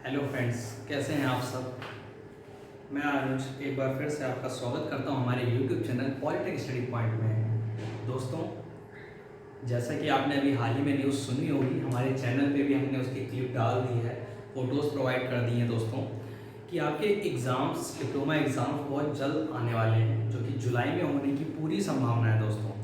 Hello friends, कैसे हैं आप सब। मैं अनुज एक बार फिर से आपका स्वागत करता हूं हमारे YouTube channel politic study point में। दोस्तों, जैसा कि आपने अभी हाल ही में न्यूज़ सुनी होगी, हमारे चैनल पे भी हमने उसकी क्लिप डाल दी है, फ़ोटोज़ प्रोवाइड कर दी हैं दोस्तों, कि आपके एग्ज़ाम्स, डिप्लोमा एग्ज़ाम्स बहुत जल्द आने वाले हैं, जो कि जुलाई में होने की पूरी संभावना है दोस्तों।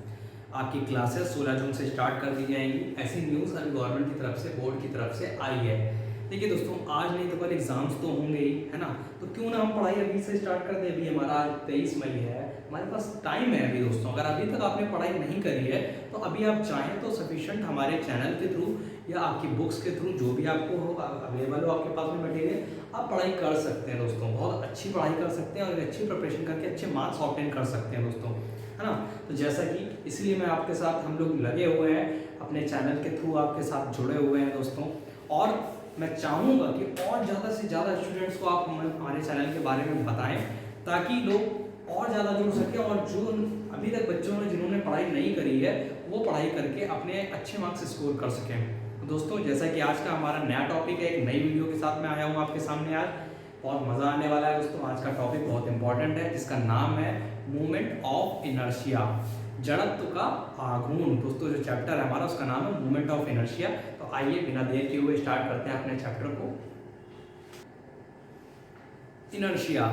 आपकी क्लासेस 16 जून से स्टार्ट कर दी जाएंगी, ऐसी न्यूज़ अभी गवर्नमेंट की तरफ से, बोर्ड की तरफ से आई है। देखिए दोस्तों, आज नहीं तो कल एग्ज़ाम्स तो होंगे ही, है ना। तो क्यों ना हम पढ़ाई अभी से स्टार्ट कर दें। अभी हमारा आज 23 मई है, हमारे पास टाइम है अभी दोस्तों। अगर अभी तक आपने पढ़ाई नहीं करी है तो अभी आप चाहें तो सफिशेंट हमारे चैनल के थ्रू या आपकी बुक्स के थ्रू, जो भी आपको हो अवेलेबल हो आपके पास में मटेरियल, आप पढ़ाई कर सकते हैं दोस्तों। बहुत अच्छी पढ़ाई कर सकते हैं और अच्छी प्रिपरेशन करके अच्छे मार्क्स ऑब्टेन कर सकते हैं दोस्तों, है ना। तो जैसा कि इसलिए मैं आपके साथ, हम लोग लगे हुए हैं अपने चैनल के थ्रू, आपके साथ जुड़े हुए हैं दोस्तों। और मैं चाहूँगा कि और ज़्यादा से ज़्यादा स्टूडेंट्स को आप हमारे चैनल के बारे में बताएं, ताकि लोग और ज़्यादा जुड़ सकें और जो अभी तक बच्चों ने जिन्होंने पढ़ाई नहीं करी है वो पढ़ाई करके अपने अच्छे मार्क्स स्कोर कर सकें। तो दोस्तों, जैसा कि आज का हमारा नया टॉपिक है, एक नई वीडियो के साथ मैं आया हूँ आपके सामने। आज बहुत मज़ा आने वाला है दोस्तों। आज का टॉपिक बहुत इंपॉर्टेंट है, जिसका नाम है मूवमेंट ऑफ इनर्शिया, जड़त्व का आघूर्ण। दोस्तों, जो चैप्टर है हमारा उसका नाम है मूवमेंट ऑफ इनर्शिया। तो आइए बिना देर किए हुए स्टार्ट करते हैं अपने चैप्टर को। इनर्शिया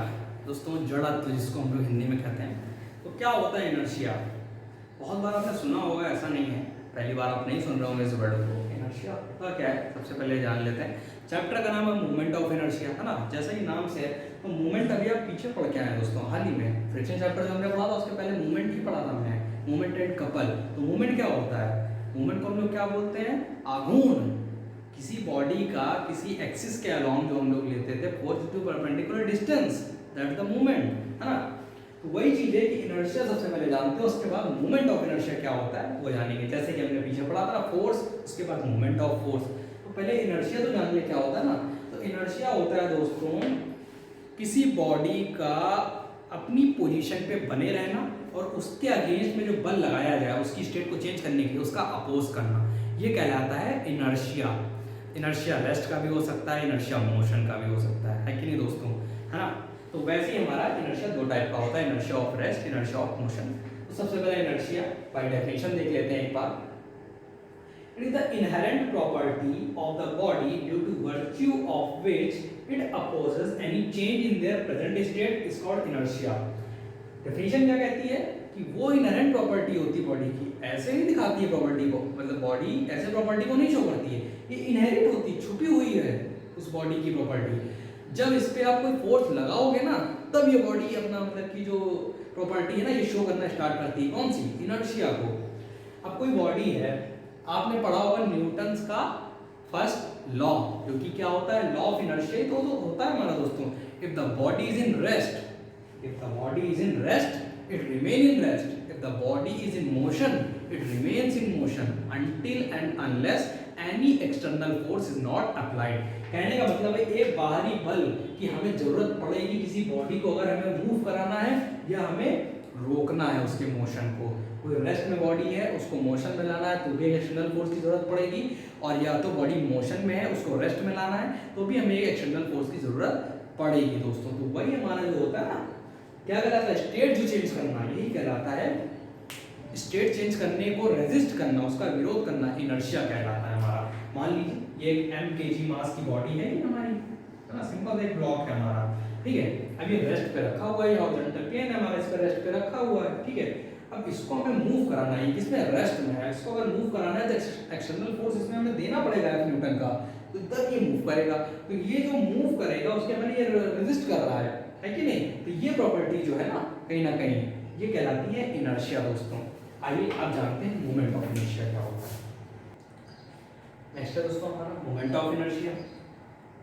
दोस्तों, जड़त्व जिसको हम लोग हिंदी में कहते हैं। तो क्या होता है इनर्शिया? बहुत बार आपने सुना होगा, ऐसा नहीं है पहली बार आप नहीं सुन रहे होंगे इस वर्ड को। इनर्शिया होता क्या है, सबसे पहले जान लेते हैं। चैप्टर का नाम है मूवमेंट ऑफ इनर्शिया, है ना। जैसा कि नाम से है, तो मूवमेंट अभी आप पीछे पढ़ के आए दोस्तों, हाल ही में फ्रिक्शन चैप्टर जो हमने पढ़ा था उसके पहले मूवमेंट ही पढ़ा था हमने, मूवमेंट एंड कपल। तो मूवमेंट क्या होता है? मूवमेंट को हम लोग क्या बोलते हैं? आघूर्ण। किसी बॉडी का किसी एक्सिस के अलोंग जो हम लोग लेते थे, force to perpendicular distance, that the movement, है ना। तो वही चीज है कि इनर्शिया सबसे पहले जानते हो, उसके बाद मूवमेंट ऑफ इनर्शिया क्या होता है वो जानेंगे। जैसे कि हमने पीछे पढ़ा था फोर्स, उसके बाद मूवमेंट ऑफ फोर्स। तो पहले इनर्शिया तो जान ले क्या होता है ना। तो इनर्शिया होता है दोस्तों किसी बॉडी का अपनी पोजीशन पे बने रहना और उसके अगेंस्ट में जो बल लगाया जाए उसकी स्टेट को चेंज करने के लिए उसका अपोज करना, ये कहलाता है इनर्शिया। इनर्शिया रेस्ट का भी हो सकता है, इनर्शिया मोशन का भी हो सकता है कि नहीं दोस्तों, है ना। तो वैसे ही हमारा इनर्शिया दो टाइप का होता है, inertia of rest, inertia of motion. तो सबसे पहले इनर्शिया बाय डेफिनेशन देख लेते हैं एक बार। It is the inherent property of the body due to virtue of which it opposes any change in their present state is called inertia. Definition क्या कहती है कि वो इनहेरेंट प्रॉपर्टी होती है बॉडी की, ऐसे नहीं दिखाती है प्रॉपर्टी को, मतलब बॉडी ऐसे प्रॉपर्टी को नहीं शो करती है, ये इनहेरिट होती, छुपी हुई है उस बॉडी की प्रॉपर्टी। जब इस पे आप कोई फोर्स लगाओगे ना, तब ये बॉडी अपना मतलब की जो प्रॉपर्टी है ना ये शो करना स्टार्ट करती है। कौन सी? इनर्शिया को। अब कोई बॉडी है, आपने पढ़ा होगा न्यूटन्स का फर्स्ट लॉ, जो कि क्या होता है? Law of inertia. तो होता है हमारा दोस्तों, if the body is in rest, if the body is in rest it remain in rest, if the body is in motion it remains in motion until and unless any external force is not applied। कहने का मतलब है एक बाहरी बल की हमें जरूरत पड़ेगी किसी बॉडी को, अगर हमें मूव कराना है या हमें रोकना है उसके मोशन को। कोई रेस्ट में बॉडी है, उसको मोशन में लाना है तो भी एक्सटर्नल फोर्स की जरूरत पड़ेगी, और या तो बॉडी मोशन में है उसको रेस्ट में लाना है तो भी हमें एक एक्सटर्नल फोर्स की जरूरत पड़ेगी दोस्तों। तो वही हमारा जो होता है ना, क्या कहलाता है? स्टेट जो चेंज करना, यही कहलाता है स्टेट चेंज करने को रेजिस्ट करना, उसका विरोध करना, इनर्शिया कहलाता है हमारा। मान लीजिए ये एक mkg मास की बॉडी है, ये हमारी, है ना, सिंपल एक ब्लॉक है हमारा, ठीक है। अब ये रेस्ट पे रखा हुआ है, हॉरिजॉन्टल प्लेन है हमारा, इस पर रेस्ट पे रखा हुआ है, ठीक है। अब इसको हमें मूव कराना है, किसमें? रेस्ट में है। इसको अगर मूव कराना है तो एक्सटर्नल फोर्स इसमें हमें देना पड़ेगा न्यूटन का, तो तब ये मूव करेगा। तो ये जो मूव करेगा उसके मैंने ये रेजिस्ट कर रहा है कि नहीं। तो ये प्रॉपर्टी जो है ना कहीं ये कहलाती है इनर्शिया दोस्तों। आइए आप जानते हैं मूवमेंट ऑफ इनर्शिया क्या होता है। नेक्स्ट है दोस्तों हमारा मूवमेंट ऑफ इनर्शिया।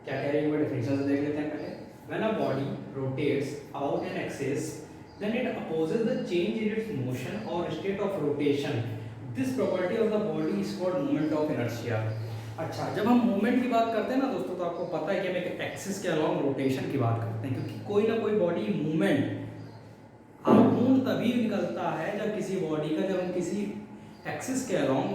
क्या कह रही है वो डेफिनेशन से देख लेते हैं पहले। When a body rotates about an axis then it opposes the change in its motion or state of rotation, this property of the body is called moment of inertia। अच्छा, जब हम मूवमेंट की बात करते हैं ना दोस्तों, तो आपको पता है कि हम एक एक्सिस के अलोंग रोटेशन की बात करते हैं, क्योंकि कोई ना कोई बॉडी मूवमेंट आघूर्ण तभी निकलता है जब किसी बॉडी का, जब हम किसी एक्सिस के अलोंग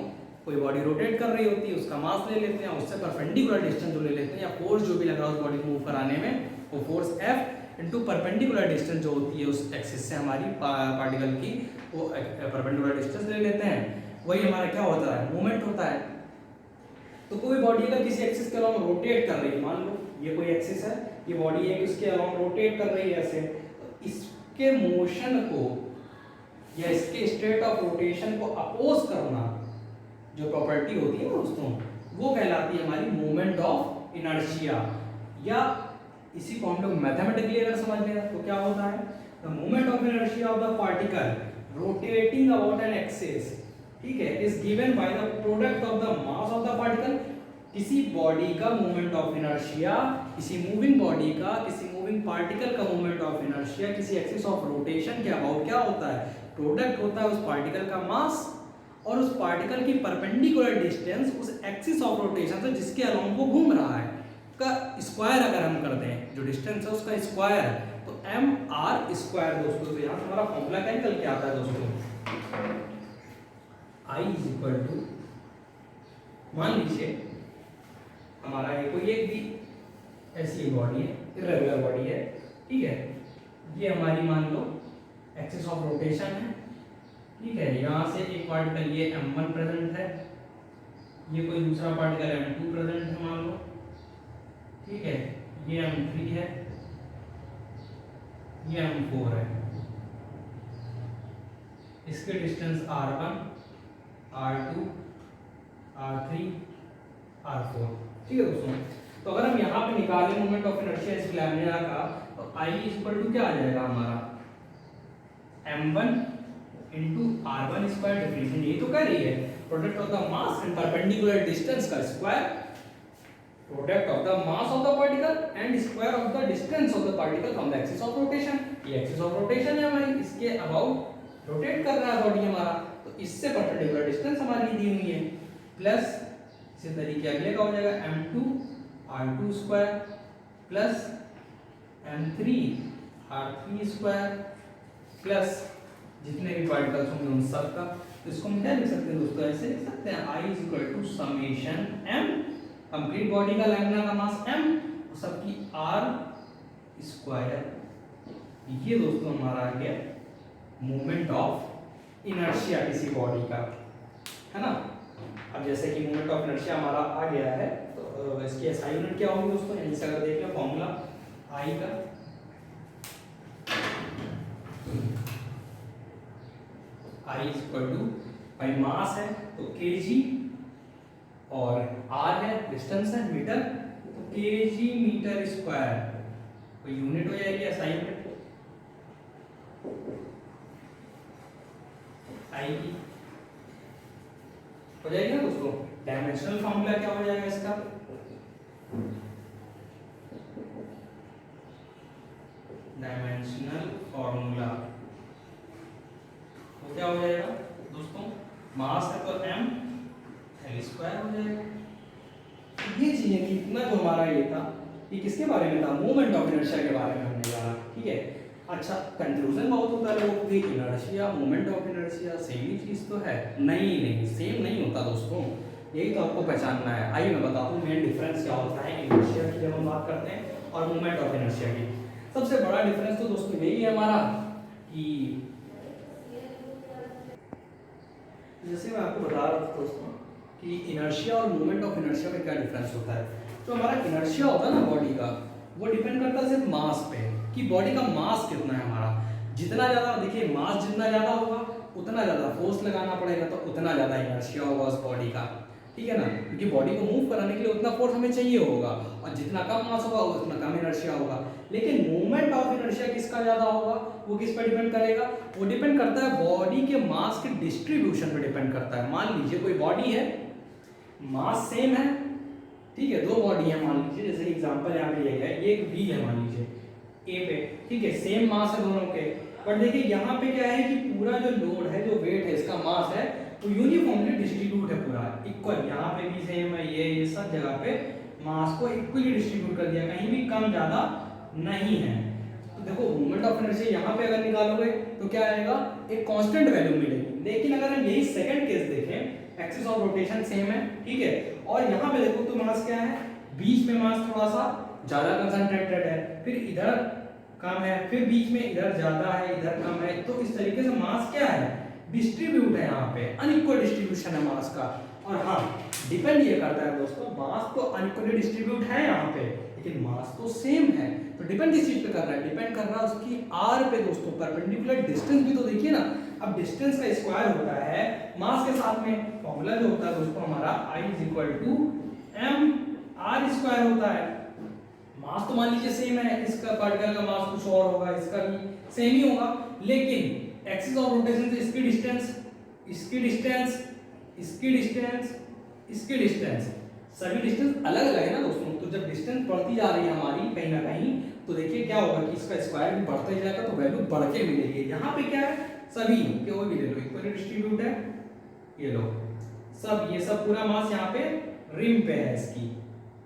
कोई बॉडी रोटेट कर रही होती है, उसका मास ले लेते हैं, उससे परपेंडिकुलर डिस्टेंस जो ले लेते हैं, या फोर्स जो भी लग रहा है उस बॉडी को मूव कराने में, वो force F into perpendicular distance जो होती है उस एक्सिस से हमारी पार्टिकल की, वो परपेंडिकुलर डिस्टेंस ले लेते हैं। वही हमारा क्या होता है, मूवमेंट होता है। तो कोई बॉडी अगर किसी एक्सिस के अलाउंग रोटेट कर रही है, मान लो ये कोई एक्सिस है, ये बॉडी है कि उसके अलाउंग रोटेट कर रही है ऐसे, तो इसके मोशन को या इसके स्टेट ऑफ रोटेशन को अपोज करना जो प्रॉपर्टी होती है दोस्तों, वो कहलाती है हमारी मोमेंट ऑफ इनर्शिया। या इसी को हम लोग मैथमेटिकली अगर समझ लें तो क्या होता है, the moment of inertia of the particle rotating about an axis, ठीक है, is given by the product of the mass of the particle. किसी बॉडी का मोमेंट ऑफ इनर्शिया, किसी मूविंग बॉडी का, किसी मूविंग पार्टिकल का मोमेंट ऑफ इनर्शिया किसी axis of rotation के अबाउट क्या होता है, प्रोडक्ट होता है उस पार्टिकल का मास और उस पार्टिकल की परपेंडिकुलर डिस्टेंस उस एक्सिस ऑफ रोटेशन से जिसके अलाउंग वो घूम रहा है का स्क्वायर अगर हम कर दें, जो डिस्टेंस है उसका स्क्वायर, तो mr स्क्वायर दोस्तों। तो यहाँ हमारा फॉर्मूला क्या निकल के आता है दोस्तों, I इज इक्वल टू, मान लीजिए हमारा ये कोई एक भी ऐसी बॉडी है, इरेगुलर बॉडी है, ठीक है, ये हमारी मान लो एक्सिस ऑफ रोटेशन है, ठीक है, यहाँ से एक पार्टिकल ये m1 प्रेजेंट है, ये कोई दूसरा पार्टिकल m2 प्रेजेंट है मान लो, ठीक है, ये m3 है, ये m4 है, इसके distance r1, r2, r3, r4, ठीक है दोस्तों। तो अगर हम यहाँ पे निकालें मोमेंट ऑफ इनर्शिया इस लैमिना का, तो I इक्वल टू क्या आ जाएगा हमारा, m1 into r1 square, definition यही तो कह रही है, product of the mass and perpendicular distance का square, product of the mass of the particle and square of the distance of the particle from the axis of rotation. ये axis of rotation है हमारी, इसके about rotate कर रहा है body हमारा, तो इससे परपेंडिकुलर डिस्टेंस हमारी दी हुई है, प्लस इसी तरीके अगले का हो जाएगा m2 r2 square plus m3 r3 square plus जितने भी पार्टिकल्स होंगे उन सब का। तो इसको हम क्या लिख सकते हैं दोस्तों, ऐसे लिख सकते हैं I is equal to summation m, complete body का लैम्डा का मास m, सबकी r स्क्वायर, ये दोस्तों हमारा आ गया मोमेंट ऑफ इनर्शिया किसी बॉडी का, है ना। अब जैसे कि मोमेंट ऑफ इनर्शिया हमारा आ गया है, तो इसकी SI यूनिट क्या होगी दोस्तों, यहीं से अगर देख लें फॉर्मूला I का, I इज इक्वल टू, भाई मास है तो kg और r है डिस्टेंस है मीटर, तो kg मीटर स्क्वायर, तो यूनिट हो जाएगी SI यूनिट I की हो जाएगी ना दोस्तों। डायमेंशनल फॉर्मूला क्या हो जाएगा इसका, डायमेंशनल फॉर्मूला तो क्या हो जाएगा दोस्तों, मास है तो m l स्क्वायर हो जाएगा। ये चीजें कि इतना जो हमारा ये था, ये किसके बारे में था, मोमेंट ऑफ इनर्शिया के बारे में हमने जाना, ठीक है। अच्छा, कंफ्यूजन बहुत होता है लोगों की, inertia moment of inertia same ही चीज तो है, नहीं सेम नहीं होता दोस्तों, यही तो आपको पहचानना है। आइए मैं बताता हूँ मेन डिफरेंस क्या होता है इनर्शिया की जब हम बात करते हैं और मोमेंट ऑफ इनर्शिया की। सबसे बड़ा डिफरेंस तो दोस्तों यही है हमारा कि जैसे मैं आपको बता रहा था दोस्तों कि इनर्शिया और मोमेंट ऑफ इनर्शिया में क्या डिफरेंस होता है। तो हमारा इनर्शिया होता है ना बॉडी का, वो डिपेंड करता है सिर्फ मास पे कि बॉडी का मास कितना है हमारा। जितना ज़्यादा देखिए मास जितना ज़्यादा होगा उतना ज़्यादा फोर्स लगाना पड़ेगा, तो उतना ज़्यादा इनर्शिया होगा उस बॉडी का, ठीक है ना, क्योंकि बॉडी को मूव कराने के लिए उतना फोर्स हमें चाहिए होगा, और जितना कम मास होगा उतना कम इनर्शिया होगा। लेकिन मोमेंट ऑफ इनर्शिया किसका ज़्यादा होगा, वो किस पर डिपेंड करेगा, वो डिपेंड करता है बॉडी के मास के डिस्ट्रीब्यूशन पर डिपेंड करता है। मान लीजिए कोई बॉडी है, मास सेम है, ठीक है, दो बॉडी है मान लीजिए, जैसे एग्जांपल यहाँ पे लिया गया है, एक बी है मान लीजिए ए पे, ठीक है, सेम मास है दोनों के, पर देखिए यहाँ पे क्या है कि पूरा जो लोड है, जो वेट है, इसका मास है, तो यूनिफॉर्मली डिस्ट्रीब्यूट है पूरा इक्वल, यहाँ पे भी सेम है, ये सब जगह पे मास को इक्वली डिस्ट्रीब्यूट कर दिया, कहीं भी कम ज़्यादा नहीं है। तो देखो मोमेंट ऑफ इनर्शिया यहाँ पे अगर निकालोगे तो क्या आएगा, एक कांस्टेंट वैल्यू मिलेगी। लेकिन अगर हम यही सेकंड केस देखें एक्सिस ऑफ रोटेशन सेम है, ठीक है। और यहाँ पे देखो तो मास क्या है, बीच में मास थोड़ा सा ज्यादा कंसंट्रेटेड है, फिर इधर कम है, फिर बीच में इधर ज्यादा है, इधर कम है। तो इस तरीके से मास क्या है, डिस्ट्रीब्यूट है, यहाँ पे अनइक्वल डिस्ट्रीब्यूशन है मास का। और हाँ, डिपेंड ये करता है दोस्तों, मास तो अनइक्वली डिस्ट्रीब्यूट है यहाँ पे, लेकिन मास तो सेम है। तो डिपेंड किस चीज पे कर रहा है, डिपेंड कर रहा है उसकी आर पे दोस्तों, परपेंडिकुलर डिस्टेंस भी तो देखिए ना। अब डिस्टेंस का स्क्वायर होता है मास के साथ में, फॉर्मूला जो होता है दोस्तों हमारा I = mr स्क्वायर होता है। मास तो मान लीजिए सेम है, इसका पार्टिकल का मास कुछ और होगा, इसका भी सेम ही होगा, लेकिन एक्सिस ऑफ रोटेशन से इसकी डिस्टेंस, इसकी डिस्टेंस, इसकी डिस्टेंस, इसकी डिस्टेंस, सभी डिस्टेंस अलग अलग है ना दोस्तों। तो जब डिस्टेंस बढ़ती जा रही है हमारी कहीं ना कहीं, तो देखिए क्या होगा कि इसका स्क्वायर भी बढ़ता ही जाएगा, तो वैल्यू बढ़ के मिलेगी। यहाँ पे क्या है, सभी कोई भी ले लो इक्वली डिस्ट्रीब्यूट है, ये लो सब, ये सब पूरा मास यहाँ पे रिम पे है,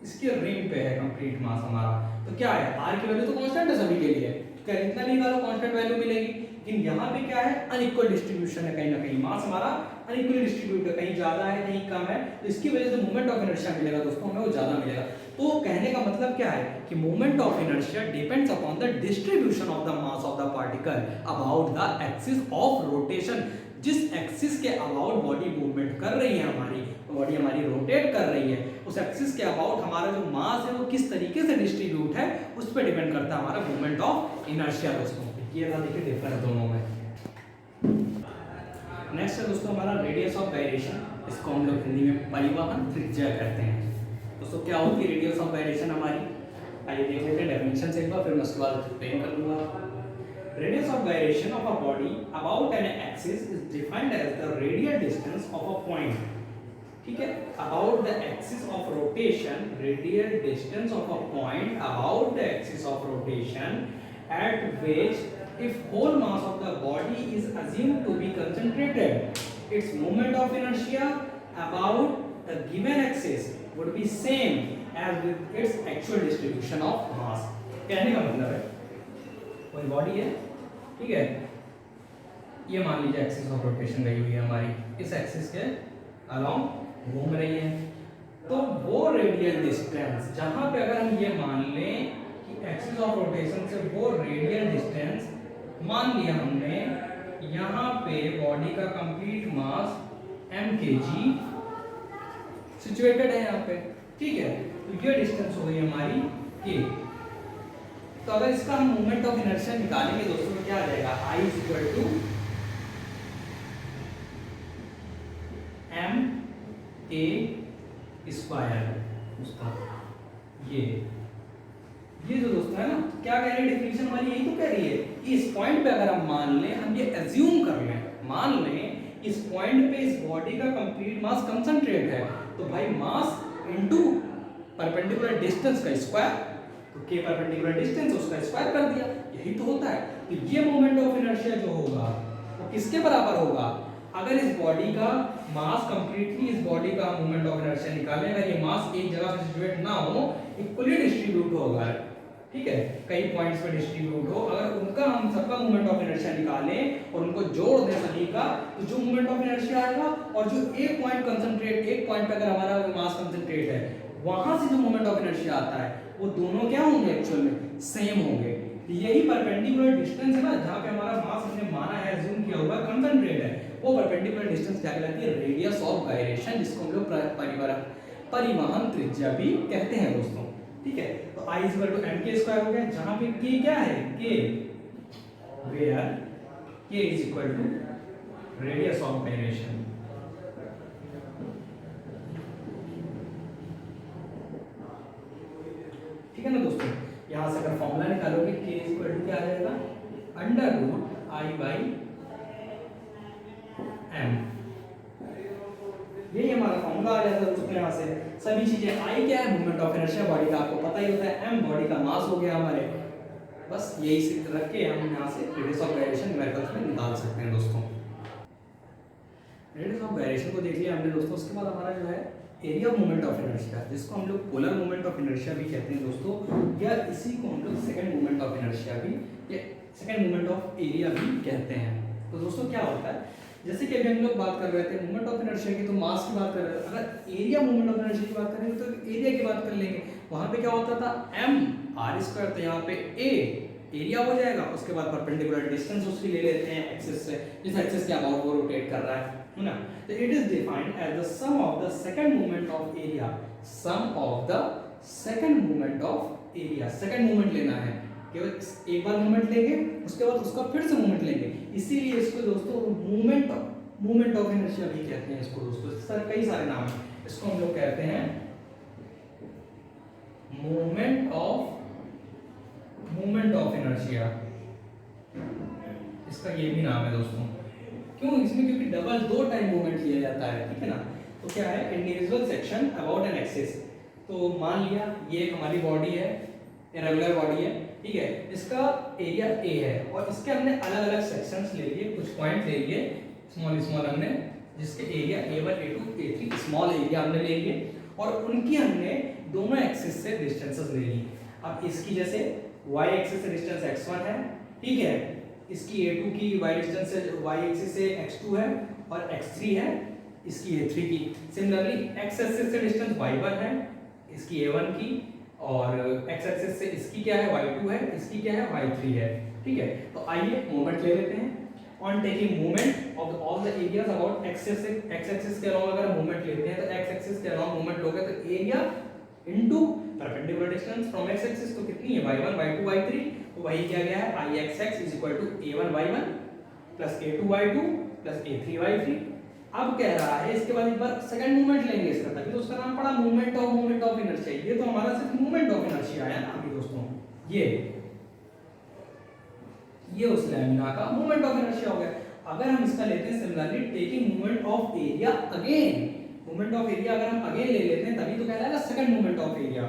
इसकी रिम पे है कंप्लीट मास हमारा। तो क्या है, आर की वैल्यू तो कांस्टेंट है सभी के लिए, क्या इतना भी निकालो कांस्टेंट वैल्यू मिलेगी। लेकिन यहाँ पे क्या है, अनइक्वल डिस्ट्रीब्यूशन है, कहीं ना कहीं मास हमारा अनइक्वली डिस्ट्रीब्यूट है, कहीं ज्यादा है कहीं कम है, तो इसकी वजह से मोमेंट ऑफ इनर्शिया मिलेगा दोस्तों, हमें वो ज्यादा मिलेगा। तो कहने का मतलब क्या है कि moment of inertia depends upon the distribution of the mass of the particle about the axis of rotation. जिस एक्सिस के अबाउट बॉडी मूवमेंट कर रही है हमारी, बॉडी हमारी रोटेट कर रही है, उस एक्सिस के अबाउट हमारा जो मास है वो किस तरीके से डिस्ट्रीब्यूट है, उस पर डिपेंड करता है हमारा मोमेंट ऑफ इनर्शिया दोस्तों। ये था देखिए डिफरेंस दोनों में। नेक्स्ट है दोस्तों हमारा रेडियस ऑफ गायरेशन, इसको हम लोग हिंदी में परिवहन त्रिज्या कहते हैं। दोस्तों क्या होती है रेडियस ऑफ गायरेशन हमारी, आइए देख लेते हैं डेफिनेशन से एक बार, फिर मैं उसके बाद एक्सप्लेन कर दूंगा। Radius of gyration of a body about an axis is defined as the radial distance of a point. ठीक है, about the axis of rotation, radial distance of a point about the axis of rotation at which if whole mass of the body is assumed to be concentrated, its moment of inertia about the given axis would be same as with its actual distribution of mass. कहने का मतलब है कोई body है, ठीक है, ये मान लीजिए एक्सिस ऑफ रोटेशन गई हुई है हमारी, इस एक्सिस के अलोंग घूम रही है, तो वो रेडियल डिस्टेंस जहां पे अगर हम ये मान लें कि एक्सिस ऑफ रोटेशन से वो रेडियल डिस्टेंस मान लिया हमने, यहाँ पे बॉडी का कंप्लीट मास mkg सिचुएटेड है यहाँ पे, ठीक है, तो ये डिस्टेंस हो गई हमारी k। तो अगर इसका हम मोमेंट ऑफ इनर्शिया निकालेंगे दोस्तों तो क्या आ जाएगा, I = ma स्क्वायर उसका, ये जो दोस्तों है ना, क्या कह रही है डेफिनेशन हमारी, यही तो कह रही है कि इस पॉइंट पे अगर हम मान लें, हम ये एज्यूम कर लें, मान लें इस पॉइंट पे इस बॉडी का कंप्लीट मास कंसंट्रेट है, तो भाई मास इनटू परपेंडिकुलर डिस्टेंस का स्क्वायर, तो k परपेंडिकुलर डिस्टेंस उसका स्क्वायर कर दिया, यही तो होता है। तो ये मोमेंट ऑफ इनर्शिया जो होगा वो किसके बराबर होगा, अगर इस बॉडी का मास कंप्लीटली, इस बॉडी का मोमेंट ऑफ इनर्शिया निकालें, अगर ये मास एक जगह से सिचुएट ना हो, इक्वली डिस्ट्रीब्यूट होगा, ठीक है, कई पॉइंट्स पे डिस्ट्रीब्यूट हो, अगर उनका हम सबका मोमेंट ऑफ इनर्शिया निकालें और उनको जोड़ दें सभी का, तो जो मोमेंट ऑफ इनर्शिया आएगा और जो एक पॉइंट कंसंट्रेट, एक पॉइंट पे अगर हमारा मास कंसंट्रेट है, वहां से जो मोमेंट ऑफ इनर्शिया आता है वो दोनों क्या होंगे, एक्चुअल में सेम होंगे। यही परपेंडिकुलर डिस्टेंस है ना, जहां पे हमारा मास हमने माना है, अज्यूम किया हुआ कंसंट्रेट है, वो परपेंडिकुलर डिस्टेंस क्या कहलाती है, रेडियस ऑफ गायरेशन, जिसको हम लोग परिवहन त्रिज्या भी कहते हैं दोस्तों, ठीक है। तो I = mk² हो गया, जहां पे k क्या है, k where k = radius of gyration. ठीक है ना दोस्तों, यहां से अगर फॉर्मूला निकालोगे k = क्या आ जाएगा, √I/m, यही हमारा फॉर्मूला आ जाता है दोस्तों। यहाँ से सभी चीजें, I क्या है, मोमेंट ऑफ इनर्शिया बॉडी का, आपको पता ही होता है, m बॉडी का मास हो गया हमारे, बस यही से रख के हम यहाँ से रेडियस ऑफ गायरेशन न्यूमेरिकल्स में निकाल सकते हैं दोस्तों। रेडियस ऑफ गायरेशन को देख लिया हमने दोस्तों, उसके बाद हमारा जो है area of moment of inertia, जिसको हम लोग पोलर मोमेंट ऑफ इनर्शिया भी कहते हैं दोस्तों, या इसी को हम लोग सेकंड मोमेंट ऑफ इनर्शिया भी, या सेकंड मोमेंट ऑफ एरिया भी कहते हैं। तो दोस्तों क्या होता है जैसे कि अभी हम लोग बात कर रहे थे मोमेंट ऑफ इनर्शिया की, तो मास की बात कर रहे थे, अगर एरिया मोमेंट ऑफ इनर्शिया की बात करेंगे तो एरिया की बात कर लेंगे। वहां पे क्या होता था m r स्क्वायर, तो यहाँ पे a एरिया हो जाएगा, उसके बाद परपेंडिकुलर डिस्टेंस उसकी ले लेते हैं एक्सिस से, जिस एक्सिस के अबाउट वो रोटेट कर रहा है ना। तो it is defined as the sum of the second moment of area, sum of the second moment of area. Second moment लेना है, केवल एक बार मोमेंट लेंगे, उसके बाद उसका फिर से मोमेंट लेंगे, इसीलिए इसको दोस्तों मोमेंट ऑफ इनर्शिया भी कहते हैं इसको दोस्तों। सर कई सारे नाम हैं, इसको हम लोग कहते हैं मोमेंट ऑफ इनर्शिया, इसका ये भी नाम है दोस्तों। क्यों? इसमें क्योंकि डबल दो टाइम मोमेंट लिया जाता है, ठीक है ना। तो क्या है, individual section about an axis. तो मान लिया ये हमारी बॉडी है, इरेगुलर बॉडी है, ठीक है, इसका एरिया ए है और इसके हमने अलग अलग सेक्शंस ले लिए, कुछ पॉइंट ले लिए स्मॉल हमने, जिसके area A1 A2 A3 small area हमने ले लिए और उनकी हमने दोनों एक्सिस से डिस्टेंसेस ले ली। अब इसकी जैसे y एक्सिस से डिस्टेंस x1 है, ठीक है, इसकी A2 की y डिस्टेंस से y एक्सिस से x2 है और x3 है इसकी A3 की। सिमिलरली x एक्सिस से डिस्टेंस y1 है इसकी A1 की, और x एक्सिस से इसकी क्या है y2 है, इसकी क्या है y3 है, ठीक है। तो आइए मोमेंट ले लेते हैं। On taking moment of all the areas about x axis के अलोंग अगर हम मोमेंट लेते हैं तो x एक्सिस के अलोंग मोमेंट लोगे तो area into perpendicular distance from x axis, तो कितनी है y1 y2 y3, तो वही क्या गया है Ixx A1 y1 A2 y2 A3 y3। अब कह रहा है इसके बाद एक बार सेकंड मूवमेंट लेंगे इसका, तभी तो उसका नाम पड़ा मूवमेंट ऑफ इनर्शिया। ये तो हमारा सिर्फ मूवमेंट ऑफ इनर्शिया आया ना अभी दोस्तों, ये उस लैमिना का मूवमेंट ऑफ इनर्शिया हो गया। अगर हम इसका लेते हैं similarly taking movement of area again, movement of area अगर हम अगेन ले लेते हैं तभी तो कहलाएगा सेकंड मूवमेंट ऑफ एरिया।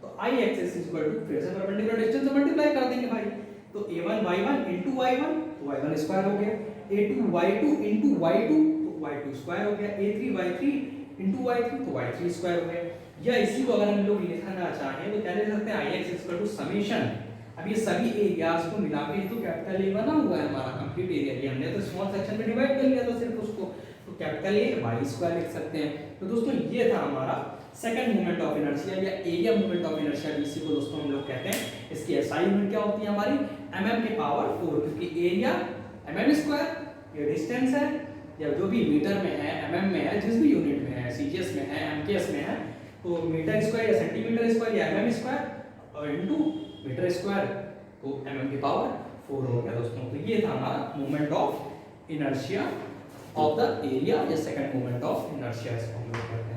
तो I एक्सिस फिर से परपेंडिकुलर डिस्टेंस से मल्टीप्लाई कर देंगे भाई, तो A1 y1 into y1 तो y1 स्क्वायर हो गया, A2 y2 into y2 तो y2 स्क्वायर हो गया, A3 y3 into y3 तो y3 स्क्वायर हो गया। या इसी को अगर हम लोग लिखना चाहें तो क्या लिख सकते हैं Ix समेशन। अब ये सभी एरियाज को मिला के तो कैपिटल ए बना हुआ है हमारा कंप्लीट एरिया, ये हमने तो स्मॉल सेक्शन में डिवाइड कर लिया था सिर्फ उसको, तो कैपिटल ए वाई स्क्वायर लिख सकते हैं। तो दोस्तों ये था हमारा सेकंड मोमेंट ऑफ इनर्शिया या एरिया मोमेंट ऑफ इनर्शिया, इसी को दोस्तों हम लोग कहते हैं। इसकी एसआई यूनिट क्या होती है हमारी mm की पावर 4, क्योंकि एरिया mm स्क्वायर, ये डिस्टेंस है या जो भी मीटर में है mm में है, जिस भी यूनिट में है, सीजीएस में है, एमकेएस में है, तो मीटर स्क्वायर या सेंटीमीटर स्क्वायर या mm स्क्वायर और इनटू मीटर स्क्वायर, तो mm की पावर 4 हो गया दोस्तों। तो ये था हमारा moment of inertia of the area या सेकंड मोमेंट ऑफ इनर्शिया इसको हम लोग कहते हैं।